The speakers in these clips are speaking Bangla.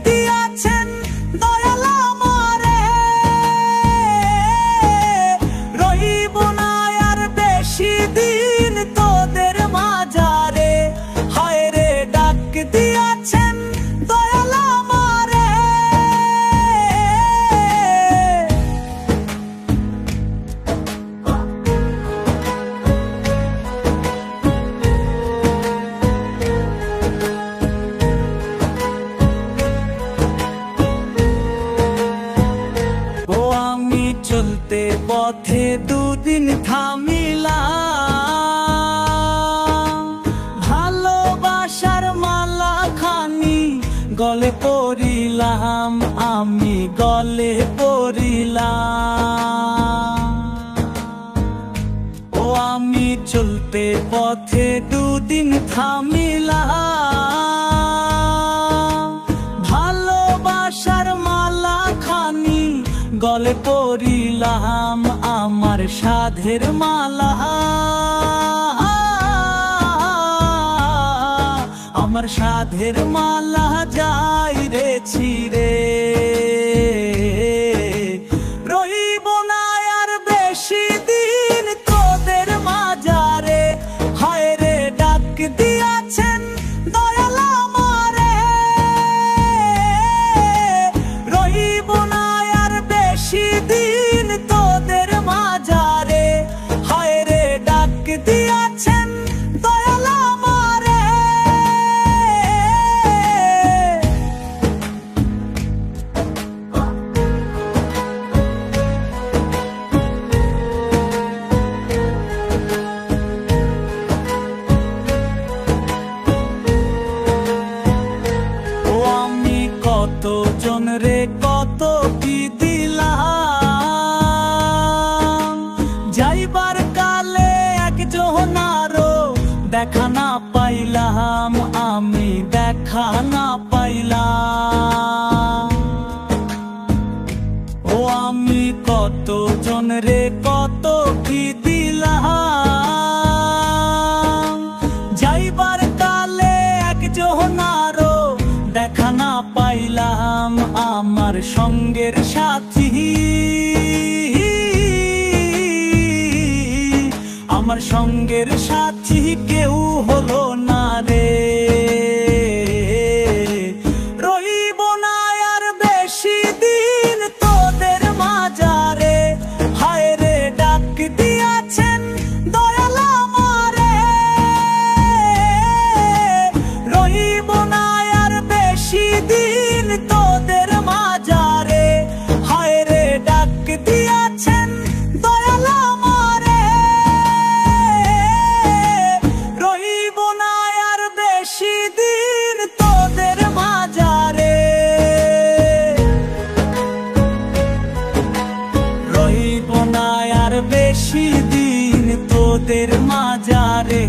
দিয়াছেন দয়াল আমারে, রইব না আর বেশি দিন তোদের মাঝারে। হায় রে ডাক দিয়াছেন দয়াল আমারে। আমি চলতে পথে দুদিন থামিলাম, ভালোবাসার মালা খানি গলে পরিলাম, আমি গলে পরিলাম। ও আমি চলতে পথে দুদিন থামিলাম, ভালোবাসার মালা খানি গলে পরিলাম, আমার সাধের মালা, আমার সাধের মালা যাই রে ছিড়ে। রইব না আর বেশি দিন তোদের মাঝারে। হায় রে ডাক দিয়াছেন দয়াল আমারে, রইব না আর বেশি দিন তোদের মাঝারে। হায় রে ডাক দিয়াছেন দয়াল আমারে। ও আমি কত জন রে কত কি দিলাম, যাইবার কালে একজনারও দেখা না পাইলাম, আমি দেখা না পাইলাম। ও আমি কত জন রে কত কি দিলাম, যাইবার কালে একজনারও দেখা না পাইলাম, আমার সঙ্গের সাথী, আমার সঙ্গের সাথী কেউ হলো না রে। রইব না আর বেশি দিন তোদের মাঝারে। হায় রে ডাক দিয়াছেন দয়াল আমারে, রইব না আর বেশি দিন তোদের মাঝারে। হায় রে ডাক দিয়াছেন দয়াল আমারে, রইব না আর বেশি দিন তোদের মাঝারে। রইব না আর বেশি দিন তোদের মাঝারে,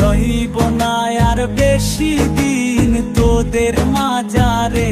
রইব না আর বেশি দিন তোদের মাঝারে।